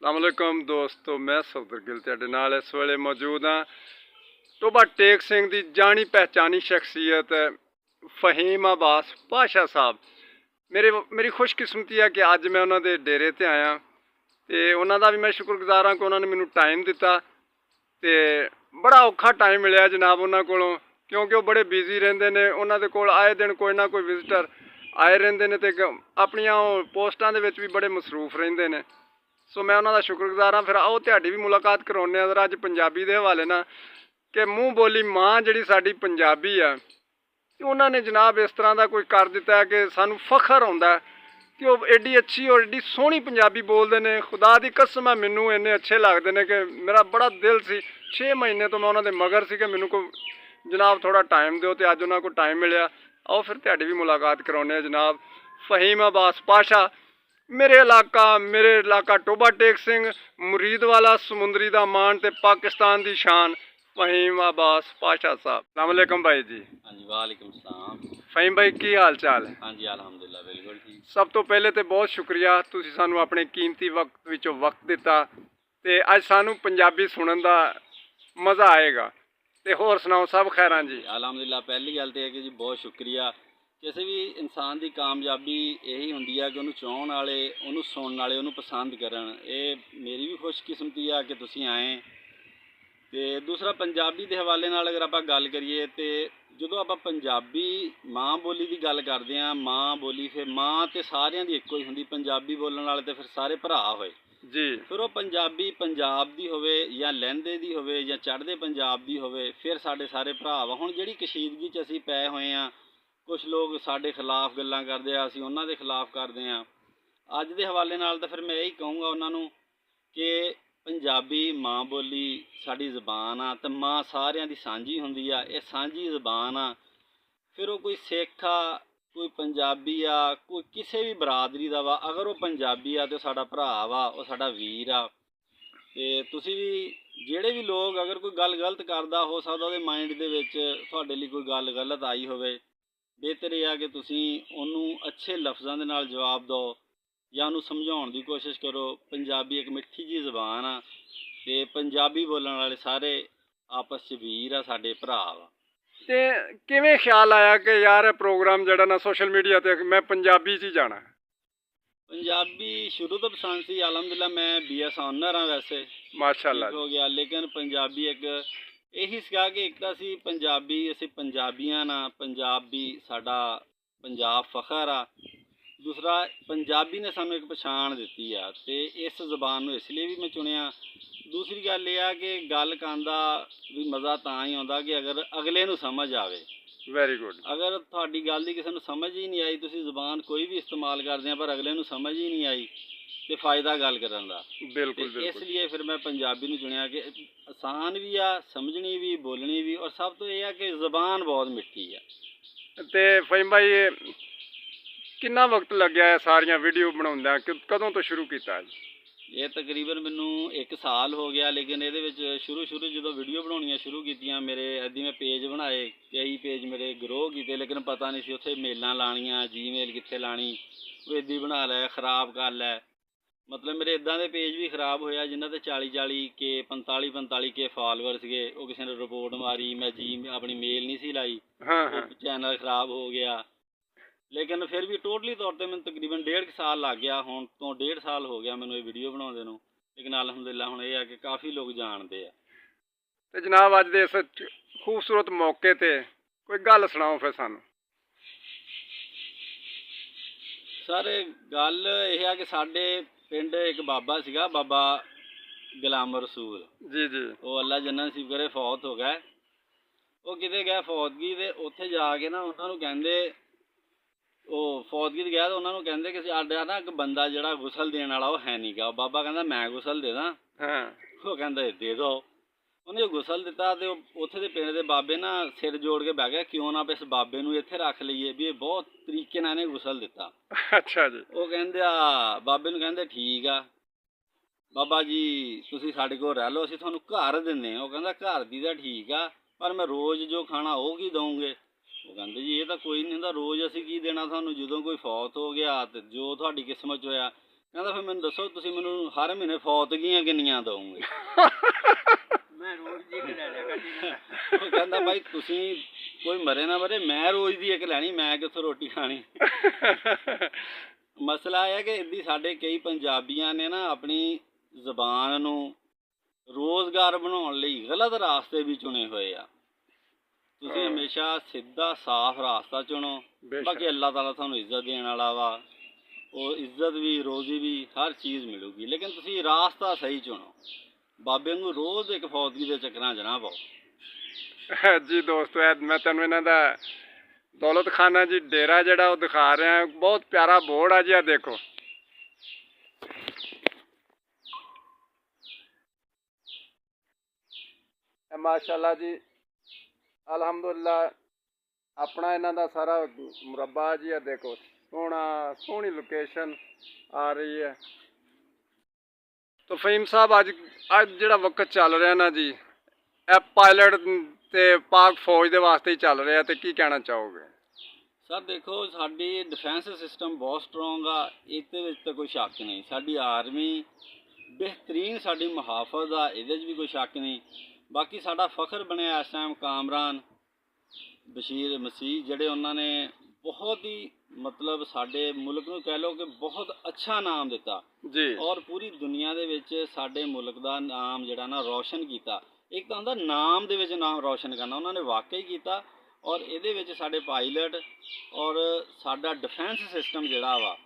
अस्सलामुअलैकुम दोस्तों, मैं सफदर गिल तुहाडे नाल इस वेले मौजूद हाँ। टोबा टेक सिंह की जानी पहचानी शख्सियत फहीम अब्बास पाशा साहब। मेरी खुशकिस्मती है कि अज मैं उन्होंने डेरे ते आया तो उन्होंने भी मैं शुक्रगुजार हाँ कि उन्होंने मैनू टाइम दिता। तो बड़ा औखा टाइम मिले जनाब उन्होंने कोलों, क्योंकि वो बड़े बिजी रेंदे ने। उन्होंने कोल आए दिन कोई ना कोई विजिटर आए रेंदे ने ते अपनियां पोस्टां दे विच भी बड़े मसरूफ रेंदे ने। सो मैं उन्होंने शुक्रगुजार हाँ। फिर आओ तुहाडी भी मुलाकात करवाने जरा अज पंजाबी दे हवाले ना कि मूँह बोली माँ जिहड़ी साडी पंजाबी है उन्होंने जनाब इस तरह का कोई कर दिता है कि सानू फखर आउंदा है कि वो एडी अच्छी और एडी सोहनी पंजाबी बोलते हैं। खुदा की कसम है मैनू इन्ने अच्छे लगते हैं कि मेरा बड़ा दिल सी 6 महीने तो मैं उन्होंने मगर सी कि मैनू को जनाब थोड़ा टाइम दो, तो अज उन्होंने को टाइम मिले। आओ फिर तुहाडी भी मुलाकात करवाने जनाब फहीम अब्बास पाशा। मेरे इलाका टोबा टेक सिंह मुरीद वाला समुंदरी दा मान ते पाकिस्तान दी शान फहीम अब्बास पाशा साहब। अस्सलाम वालेकुम भाई जी। हाँ जी, वालेकुम सलाम। फहीम भाई की हाल चाल है? हाँ जी, अलहमदुलिल्लाह बिल्कुल ठीक। सब तो पहले तो बहुत शुक्रिया, तुसीं सानू अपने कीमती वक्त विचों वक्त दिता ते अज सानू पंजाबी सुनन दा मज़ा आएगा। ते होर सुनाओ, सब खैरां जी? अलहमदुलिल्लाह। पहली गल तो है कि जी बहुत शुक्रिया। किसी भी इंसान की कामयाबी यही होंदी है कि उन्होंने चाहने वाले, उन्होंने सुनने वाले उन्होंने पसंद करन। ये मेरी भी खुशकिस्मती है कि तुसीं आए। तो दूसरा पंजाबी के हवाले नाल अगर आप गल करिए तो जो आप पंजाबी माँ बोली की गल करते हैं, माँ बोली फिर माँ तो सारियां दी इक्को ही होंदी। पंजाबी बोलने वाले तो फिर सारे भरा होए जी। फिर वो पंजाबी पंजाब दी होवे या लहंदे दी होवे या चढ़दे पंजाब दी होवे, फिर साडे सारे भरा वा। हुण जिहड़ी कशीदगी च असीं पै होए हाँ, कुछ लोग साडे खिलाफ गल्लां करदे आ, असीं उन्हां दे खिलाफ करदे हाँ। अज दे हवाले नाल तां फिर मैं यही कहूँगा उन्हां नूं कि पंजाबी माँ बोली साडी ज़बान आ ते माँ सारियां दी सांझी हुंदी आ। ये सांझी ज़बान आ। फिर वो कोई सिख आ, कोई पंजाबी आ, कोई किसी भी बरादरी का वा, अगर वो पंजाबी आ तो साडा भरा वा, वो साडा वीर आ। ते तुसीं भी जिहड़े भी लोग अगर कोई गल गलत करदा, हो सकदा उहदे माइंड दे विच तुहाडे लई कोई गल गलत आई होवे। बेहतर यह है कि तुसीं उहनूं अच्छे लफ्ज़ां दे नाल जवाब दो या उहनूं समझाउण दी कोशिश करो। पंजाबी एक मिठी जी ज़बान आ ते पंजाबी बोलण वाले सारे आपस च वीर आ, साडे भरा वा। ते किवें ख्याल आया कि यार प्रोग्राम जड़ा ना सोशल मीडिया ते मैं पंजाबी च ही जाना? पंजाबी शुरू तो पसंद सी। अलहमदुलिल्लाह मैं BS ऑनर हाँ वैसे, माशाअल्लाह हो गया। लेकिन पंजाबी एक यही सीगा कि एक तो असी पंजाबी, असी पंजाबियां ना, पंजाबी साडा पंजाब फखर आ। दूसरा पंजाबी ने सानू एक पछाण दिती आ ते इस ज़बान नूं इसलिए भी मैं चुनिया। दूसरी गल यह कि गल कहंदा भी मज़ा तां ही आउंदा कि अगर अगले नूं समझ आवे। Very good. अगर तुहाडी गल दी किसी नूं समझ ही नहीं आई, तुसीं ज़बान कोई भी इस्तेमाल करदे हैं पर अगले नूं समझ ही नहीं आई, तो फायदा गल करन दा। बिल्कुल बिल्कुल। इसलिए फिर मैं पंजाबी नूं चुनिया कि आसान भी आ, समझनी भी, बोलनी भी, और सब तो यह है कि ज़बान बहुत मिठी है। ते फहीम भाई कितना वक्त लग गया है सारियां वीडियो बनाउंदा? कदों तो शुरू किया? ये तकरीबन मैनू 1 साल हो गया। लेकिन ये शुरू जो वीडियो बनाउणियां शुरू कीतियां, मेरे अद्धी मैं पेज बनाए, कई पेज मेरे ग्रो किए, लेकिन पता नहीं सी उत्थे मेलां लाणियां, जीमेल कित्थे लाणी, वो इद्दी बना लै, खराब कर लै। मतलब मेरे इदां दे पेज भी खराब होया जिन्हां ते 40-40 के 45-45 के फॉलोअर सीगे। वो किसी ने रिपोर्ट मारी, मैं अपनी मेल नहीं सी लाई, हाँ। चैनल खराब हो गया। लेकिन फिर भी टोटली तौर पर मैं तकरीबन 1.5 साल लग गया। हुण तो 1.5 साल हो गया मैनू ये वीडियो बनाउंदे नूं। लेकिन अलहमदुलिल्लाह हुण ये है कि काफ़ी लोग जानते हैं। तो जनाब अज दे इस खूबसूरत मौके ते कोई गल सुनाओ फिर सानू। सर गल यह है कि साडे पिंड एक बाबा सीगा, बाबा गुलाम रसूल जी जी। वो अल्लाह जन्नत नसीब करे फौत हो गए। वो किते गए फौतगी, ते उत्थे जाके ना उन्हां नूं कहंदे, वो फौतगी ते गया तो उन्होंने कहते कि साडा ना एक बंदा जिहड़ा गुसल देने वाला वो है नहीं गा। बाबा कहता मैं गुसल दे दा। हाँ। वो कहता दे दो। उन्हें गुसल दिता तो उत्थे दे पिंड दे बाबे ना सिर जोड़ के बह गया, क्यों ना इस बाबे नूं इत्थे रख लईए, भी बहुत तरीके नाल इहने गुसल दिता। अच्छा जी। वो कहंदे बाबे नूं कहंदे ठीक आ बाबा जी, तुसीं साडे कोल रह लो, असीं तुहानूं घर दिंदे आ। वो कहंदा घर दी तां ठीक आ, पर मैं रोज़ जो खाना वो की दऊंगे? वो कहते जी ये तो कोई नहीं होंदा, रोज़ असीं की देना थानू, जो कोई फौत हो गया तो जो तुहाडी किस्मत च होया। ਕਹਿੰਦਾ ਫਿਰ ਮੈਨੂੰ ਦੱਸੋ ਤੁਸੀਂ ਮੈਨੂੰ ਹਰ ਮਹੀਨੇ ਫੌਤਗੀਆਂ ਕਿੰਨੀਆਂ ਦਓਗੇ? ਮੈਂ ਰੋਜ਼ ਦੀ ਇੱਕ ਲੈ ਲਿਆ ਕਰਦੀ। ਉਹ ਕਹਿੰਦਾ ਭਾਈ ਤੁਸੀਂ ਕੋਈ ਮਰੇ ਨਾ ਮਰੇ, ਮੈਂ ਰੋਜ਼ ਦੀ ਇੱਕ ਲੈਣੀ, ਮੈਂ ਕਿੱਥੋਂ ਰੋਟੀ ਖਾਣੀ। ਮਸਲਾ ਇਹ ਹੈ ਕਿ ਇੱਦੀ ਸਾਡੇ ਕਈ ਪੰਜਾਬੀਆਂ ਨੇ ਨਾ ਆਪਣੀ ਜ਼ਬਾਨ ਨੂੰ ਰੋਜ਼ਗਾਰ ਬਣਾਉਣ ਲਈ ਗਲਤ ਰਾਸਤੇ ਵੀ ਚੁਣੇ ਹੋਏ ਆ। ਤੁਸੀਂ ਹਾਂ। ਹਮੇਸ਼ਾ ਸਿੱਧਾ ਸਾਫ਼ ਰਾਸਤਾ ਚੁਣੋ। ਬੇਸ਼ੱਕ। ਬਾਕੀ ਅੱਲਾਹ ਤਾਲਾ ਤੁਹਾਨੂੰ ਇੱਜ਼ਤ ਦੇਣ ਵਾਲਾ ਵਾ, ਉਹ ਇੱਜ਼ਤ ਵੀ ਰੋਜ਼ੀ ਵੀ ਹਰ ਚੀਜ਼ ਮਿਲੂਗੀ, ਲੇਕਿਨ ਤੁਸੀਂ ਰਾਸਤਾ ਸਹੀ ਚੁਣੋ। ਬਾਬੇ ਨੂੰ ਰੋਜ਼ ਇੱਕ ਫੌਤਗੀ ਦੇ ਚੱਕਰਾਂ 'ਚ ਨਾ ਪਾਓ। ਜੀ ਦੋਸਤੋ, ਇਹ ਮੈਂ ਤੁਹਾਨੂੰ ਇਹਨਾਂ ਦਾ ਦੌਲਤ ਖਾਨਾ ਜੀ ਡੇਰਾ ਜਿਹੜਾ ਉਹ ਦਿਖਾ ਰਿਹਾ, ਬਹੁਤ ਪਿਆਰਾ ਬੋਰਡ ਆ ਜੀ, ਆ ਦੇਖੋ। ਮਾਸ਼ਾਅੱਲਾ ਜੀ, ਅਲਹਮਦੁਲਿਲਾ, ਆਪਣਾ ਇਹਨਾਂ ਦਾ ਸਾਰਾ ਮੁਰੱਬਾ ਜੀ, ਆ ਦੇਖੋ, ਸੋਹਣੀ ਲੋਕੇਸ਼ਨ ਆ ਰਹੀ ਹੈ। तो फहीम साहब, ਅੱਜ ਜਿਹੜਾ ਵਕਤ ਚੱਲ ਰਿਹਾ ਨਾ ਜੀ, ਇਹ ਪਾਇਲਟ ਤੇ ਪਾਕ ਫੌਜ ਦੇ ਵਾਸਤੇ ਹੀ ਚੱਲ ਰਿਹਾ, ਤੇ ਕੀ ਕਹਿਣਾ ਚਾਹੋਗੇ? ਸਰ ਦੇਖੋ, ਸਾਡੀ ਡਿਫੈਂਸ ਸਿਸਟਮ ਬਹੁਤ ਸਟਰੋਂਗ ਆ, ਇਹਦੇ ਵਿੱਚ ਤਾਂ ਕੋਈ ਸ਼ੱਕ ਨਹੀਂ। ਸਾਡੀ ਆਰਮੀ ਬਿਹਤਰੀਨ, ਸਾਡੀ ਮੁਹਾਫਜ਼ ਆ, ਇਹਦੇ 'ਚ ਵੀ ਕੋਈ ਸ਼ੱਕ ਨਹੀਂ। ਬਾਕੀ ਸਾਡਾ ਫਖਰ ਬਣਿਆ ਇਸ ਟਾਈਮ ਕਾਮਰਾਨ ਬਸ਼ੀਰ ਮਸੀਹ, ਜਿਹੜੇ ਉਹਨਾਂ ਨੇ ਬਹੁਤ ਹੀ ਮਤਲਬ ਸਾਡੇ ਮੁਲਕ ਨੂੰ ਕਹਿ ਲਓ ਕਿ ਬਹੁਤ ਅੱਛਾ ਨਾਮ ਦਿੱਤਾ ਜੀ, ਔਰ ਪੂਰੀ ਦੁਨੀਆ ਦੇ ਵਿੱਚ ਸਾਡੇ ਮੁਲਕ ਦਾ ਨਾਮ ਜਿਹੜਾ ਨਾ ਰੌਸ਼ਨ ਕੀਤਾ। ਇੱਕ ਤਾਂ ਹੁੰਦਾ ਨਾਮ ਦੇ ਵਿੱਚ ਨਾਮ ਰੌਸ਼ਨ ਕਰਨਾ, ਉਹਨਾਂ ਨੇ ਵਾਕਈ ਕੀਤਾ। ਔਰ ਇਹਦੇ ਵਿੱਚ ਸਾਡੇ ਪਾਇਲਟ ਔਰ ਸਾਡਾ ਡਿਫੈਂਸ ਸਿਸਟਮ ਜਿਹੜਾ ਵਾ,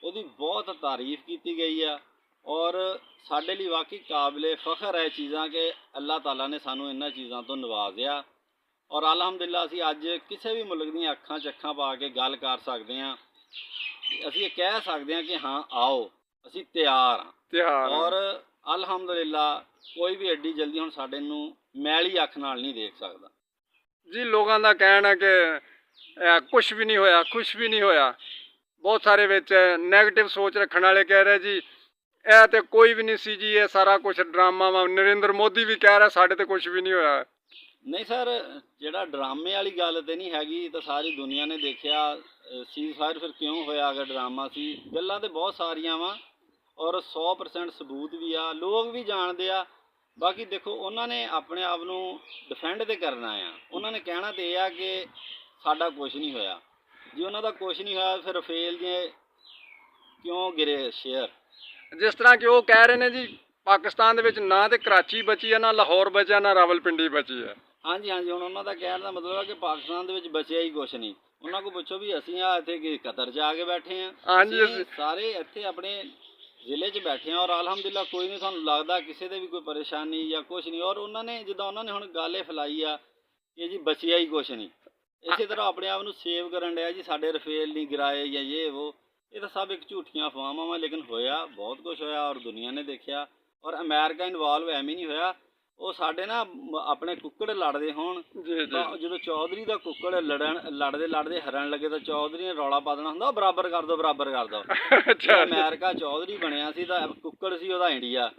ਉਹਦੀ ਬਹੁਤ ਤਾਰੀਫ ਕੀਤੀ ਗਈ ਆ। ਔਰ ਸਾਡੇ ਲਈ ਵਾਕਈ ਕਾਬਲੇ ਫਖਰ ਹੈ ਚੀਜ਼ਾਂ ਕਿ ਅੱਲਾਹ ਤਾਲਾ ਨੇ ਸਾਨੂੰ ਇਹਨਾਂ ਚੀਜ਼ਾਂ ਤੋਂ ਨਵਾਜ਼ਿਆ। ਔਰ ਅਲਹਮਦੁਲਿਲਾ ਅਸੀਂ ਅੱਜ ਕਿਸੇ ਵੀ ਮੁਲਕ ਦੀਆਂ ਅੱਖਾਂ 'ਚ ਅੱਖਾਂ ਪਾ ਕੇ ਗੱਲ ਕਰ ਸਕਦੇ ਹਾਂ। ਅਸੀਂ ਇਹ ਕਹਿ ਸਕਦੇ ਹਾਂ ਕਿ ਹਾਂ ਆਓ, ਅਸੀਂ ਤਿਆਰ ਹਾਂ। ਔਰ ਅਲਹਮਦੁਲਿਲਾ ਕੋਈ ਵੀ ਐਡੀ ਜਲਦੀ ਹੁਣ ਸਾਡੇ ਨੂੰ ਮੈਲੀ ਅੱਖ ਨਾਲ ਨਹੀਂ ਦੇਖ ਸਕਦਾ ਜੀ। ਲੋਕਾਂ ਦਾ ਕਹਿਣਾ ਕਿ ਕੁਛ ਵੀ ਨਹੀਂ ਹੋਇਆ, ਕੁਛ ਵੀ ਨਹੀਂ ਹੋਇਆ। ਬਹੁਤ ਸਾਰੇ ਵਿੱਚ ਨੈਗੇਟਿਵ ਸੋਚ ਰੱਖਣ ਵਾਲੇ ਕਹਿ ਰਹੇ ਜੀ ਇਹ ਤੇ ਕੋਈ ਵੀ ਨਹੀਂ ਸੀ ਜੀ, ਇਹ ਸਾਰਾ ਕੁਛ ਡਰਾਮਾ ਵਾ। ਨਰਿੰਦਰ ਮੋਦੀ ਵੀ ਕਹਿ ਰਿਹਾ ਸਾਡੇ ਤੇ ਕੁਛ ਵੀ ਨਹੀਂ ਹੋਇਆ। ਨਹੀਂ ਸਰ, ਜਿਹੜਾ ਡਰਾਮੇ ਵਾਲੀ ਗੱਲ ਤੇ ਨਹੀਂ ਹੈਗੀ, ਤਾਂ ਸਾਰੀ ਦੁਨੀਆ ਨੇ ਦੇਖਿਆ ਸੀਜ਼ਫਾਇਰ ਫਿਰ ਕਿਉਂ ਹੋਇਆ ਅਗਰ ਡਰਾਮਾ ਸੀ। ਗੱਲਾਂ ਤੇ ਬਹੁਤ ਸਾਰੀਆਂ ਵਾ ਔਰ 100% ਸਬੂਤ ਵੀ ਆ, ਲੋਕ ਵੀ ਜਾਣਦੇ ਆ। ਬਾਕੀ ਦੇਖੋ, ਉਹਨਾਂ ਨੇ ਆਪਣੇ ਆਪ ਨੂੰ ਡਿਫੈਂਡ ਤੇ ਕਰਨਾ ਆ। ਉਹਨਾਂ ਨੇ ਕਹਿਣਾ ਤੇ ਇਹ ਆ ਕਿ ਸਾਡਾ ਕੁਛ ਨਹੀਂ ਹੋਇਆ। ਜੇ ਉਹਨਾਂ ਦਾ ਕੁਛ ਨਹੀਂ ਹੋਇਆ ਫਿਰ ਰਫੇਲ ਦੇ ਕਿਉਂ ਗਿਰੇ ਸ਼ੇਅਰ? ਜਿਸ ਤਰ੍ਹਾਂ ਕਿ ਉਹ ਕਹਿ ਰਹੇ ਨੇ ਜੀ, ਪਾਕਿਸਤਾਨ ਦੇ ਵਿੱਚ ਨਾ ਤੇ ਕਰਾਚੀ ਬਚੀ ਹੈ, ਨਾ ਲਾਹੌਰ ਬਚਿਆ, ਨਾ ਰਾਵਲਪਿੰਡੀ ਬਚੀ ਹੈ। ਹਾਂਜੀ ਹਾਂਜੀ, ਹੁਣ ਉਹਨਾਂ ਦਾ ਕਹਿਣ ਦਾ ਮਤਲਬ ਹੈ ਕਿ ਪਾਕਿਸਤਾਨ ਦੇ ਵਿੱਚ ਬਚਿਆ ਹੀ ਕੁਛ ਨਹੀਂ। ਉਹਨਾਂ ਕੋਲ ਪੁੱਛੋ ਵੀ ਅਸੀਂ ਆ ਇੱਥੇ ਕਿ ਕਤਰ 'ਚ ਆ ਕੇ ਬੈਠੇ ਹਾਂ। ਹਾਂਜੀ, ਅਸੀਂ ਸਾਰੇ ਇੱਥੇ ਆਪਣੇ ਜ਼ਿਲ੍ਹੇ 'ਚ ਬੈਠੇ ਹਾਂ ਔਰ ਅਲਹਮਦੁਲਿਲਾ ਕੋਈ ਨਹੀਂ ਤੁਹਾਨੂੰ ਲੱਗਦਾ ਕਿਸੇ ਦੇ ਵੀ ਕੋਈ ਪਰੇਸ਼ਾਨੀ ਜਾਂ ਕੁਛ ਨਹੀਂ। ਔਰ ਉਹਨਾਂ ਨੇ ਜਿੱਦਾਂ ਉਹਨਾਂ ਨੇ ਹੁਣ ਗੱਲ ਇਹ ਫੈਲਾਈ ਆ ਕਿ ਜੀ ਬਚਿਆ ਹੀ ਕੁਛ ਨਹੀਂ, ਇਸੇ ਤਰ੍ਹਾਂ ਆਪਣੇ ਆਪ ਨੂੰ ਸੇਵ ਕਰਨ ਡਿਆ ਜੀ ਸਾਡੇ ਰਫੇਲ ਨਹੀਂ ਗਿਰਾਏ ਜਾਂ ਇਹ ਉਹ। ਇਹ ਤਾਂ ਸਭ ਇੱਕ ਝੂਠੀਆਂ ਅਫਵਾਹਾਂ ਵਾ, ਲੇਕਿਨ ਹੋਇਆ ਬਹੁਤ ਕੁਛ ਹੋਇਆ ਔਰ ਦੁਨੀਆ ਨੇ ਦੇਖਿਆ। ਔਰ ਅਮਰੀਕਾ ਇਨਵੋਲਵ ਐਵੇਂ ਨਹੀਂ ਹੋਇਆ। ਉਹ ਸਾਡੇ ਨਾ ਆਪਣੇ ਕੁੱਕੜ ਲੜਦੇ ਹੋਣ ਤਾਂ ਜਦੋਂ ਚੌਧਰੀ ਦਾ ਕੁੱਕੜ ਲੜਦੇ ਹਰਨ ਲੱਗੇ ਤਾਂ ਚੌਧਰੀ ਨੇ ਰੌਲਾ ਪਾ ਦੇਣਾ ਹੁੰਦਾ ਬਰਾਬਰ ਕਰ ਦਿਓ, ਬਰਾਬਰ ਕਰ ਦਿਓ। ਅਮਰੀਕਾ ਚੌਧਰੀ ਬਣਿਆ ਸੀ ਤਾਂ ਕੁੱਕੜ ਸੀ ਉਹਦਾ ਇੰਡੀਆ।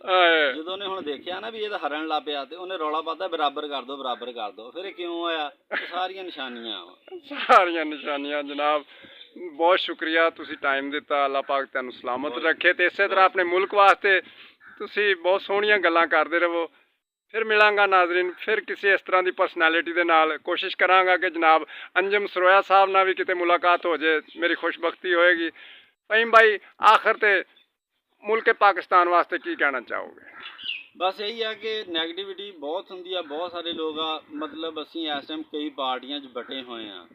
ਜਦੋਂ ਉਹਨੇ ਹੁਣ ਦੇਖਿਆ ਨਾ ਵੀ ਇਹ ਤਾਂ ਹਰਨ ਲੱਗ ਪਿਆ ਤੇ ਉਹਨੇ ਰੌਲਾ ਪਾਤਾ ਬਰਾਬਰ ਕਰ ਦਿਓ, ਬਰਾਬਰ ਕਰ ਦਿਓ। ਫਿਰ ਇਹ ਕਿਉਂ ਹੋਇਆ? ਸਾਰੀਆਂ ਨਿਸ਼ਾਨੀਆਂ ਸਾਰੀਆਂ ਨਿਸ਼ਾਨੀਆਂ। ਜਨਾਬ ਬਹੁਤ ਸ਼ੁਕਰੀਆ, ਤੁਸੀਂ ਟਾਈਮ ਦਿੱਤਾ। ਅੱਲਾਹ ਪਾਕ ਤੁਹਾਨੂੰ ਸਲਾਮਤ ਰੱਖੇ ਤੇ ਇਸੇ ਤਰ੍ਹਾਂ ਆਪਣੇ ਮੁਲਕ ਵਾਸਤੇ ਤੁਸੀਂ ਬਹੁਤ ਸੋਹਣੀਆਂ ਗੱਲਾਂ ਕਰਦੇ ਰਹੋ। ਫਿਰ ਮਿਲਾਂਗਾ ਨਾਜ਼ਰੀਨ, ਫਿਰ ਕਿਸੇ ਇਸ ਤਰ੍ਹਾਂ ਦੀ ਪਰਸਨੈਲਿਟੀ ਦੇ ਨਾਲ। ਕੋਸ਼ਿਸ਼ ਕਰਾਂਗਾ ਕਿ ਜਨਾਬ ਅੰਜਮ ਸਰੋਇਆ ਸਾਹਿਬ ਨਾਲ ਵੀ ਕਿਤੇ ਮੁਲਾਕਾਤ ਹੋ ਜਾਏ, ਮੇਰੀ ਖੁਸ਼ਬਖਤੀ ਹੋਏਗੀ। ਫਹੀਮ ਭਾਈ, ਆਖਰ ਤੇ ਮੁਲਕ ਪਾਕਿਸਤਾਨ ਵਾਸਤੇ ਕੀ ਕਹਿਣਾ ਚਾਹੋਗੇ? ਬਸ ਇਹੀ ਆ ਕਿ ਨੈਗੇਟਿਵਿਟੀ ਬਹੁਤ ਹੁੰਦੀ ਆ, ਬਹੁਤ ਸਾਰੇ ਲੋਕ ਆ, ਮਤਲਬ ਅਸੀਂ ਇਸ ਟਾਈਮ ਕਈ ਪਾਰਟੀਆਂ 'ਚ ਬਟੇ ਹੋਏ ਆ,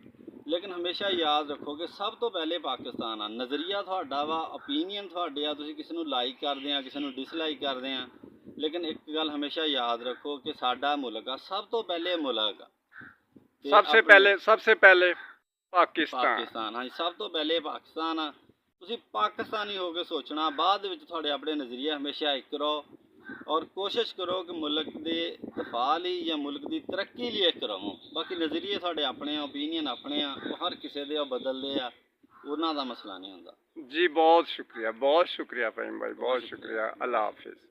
ਲੇਕਿਨ ਹਮੇਸ਼ਾ ਯਾਦ ਰੱਖੋ ਕਿ ਸਭ ਤੋਂ ਪਹਿਲੇ ਪਾਕਿਸਤਾਨ ਆ। ਨਜ਼ਰੀਆ ਤੁਹਾਡਾ ਵਾ, ਓਪੀਨੀਅਨ ਤੁਹਾਡੇ ਆ, ਤੁਸੀਂ ਕਿਸੇ ਨੂੰ ਲਾਈਕ ਕਰਦੇ ਆ, ਕਿਸੇ ਨੂੰ ਡਿਸਲਾਈਕ ਕਰਦੇ ਆ, ਲੇਕਿਨ ਇੱਕ ਗੱਲ ਹਮੇਸ਼ਾ ਯਾਦ ਰੱਖੋ ਕਿ ਸਾਡਾ ਮੁਲਕ ਆ, ਸਭ ਤੋਂ ਪਹਿਲੇ ਮੁਲਕ ਆ। सबसे पहले पाकिस्तान। ਹਾਂਜੀ, ਸਭ ਤੋਂ ਪਹਿਲੇ ਪਾਕਿਸਤਾਨ ਆ। ਤੁਸੀਂ ਪਾਕਿਸਤਾਨੀ ਹੋ ਕੇ ਸੋਚਣਾ, ਬਾਅਦ ਦੇ ਵਿੱਚ ਤੁਹਾਡੇ ਆਪਣੇ ਨਜ਼ਰੀਏ ਹਮੇਸ਼ਾ ਇੱਕ ਰਹੋ ਔਰ ਕੋਸ਼ਿਸ਼ ਕਰੋ ਕਿ ਮੁਲਕ ਦੇ ਦਫਾ ਲਈ ਜਾਂ ਮੁਲਕ ਦੀ ਤਰੱਕੀ ਲਈ ਇੱਕ ਰਹੋ। ਬਾਕੀ ਨਜ਼ਰੀਏ ਤੁਹਾਡੇ ਆਪਣੇ ਆ, ਓਪੀਨੀਅਨ ਆਪਣੇ ਆ, ਉਹ ਹਰ ਕਿਸੇ ਦੇ ਬਦਲਦੇ ਆ, ਉਹਨਾਂ ਦਾ ਮਸਲਾ ਨਹੀਂ ਹੁੰਦਾ। जी बहुत शुक्रिया फहीम भाई, बहुत शुक्रिया। अल्लाह हाफिज़।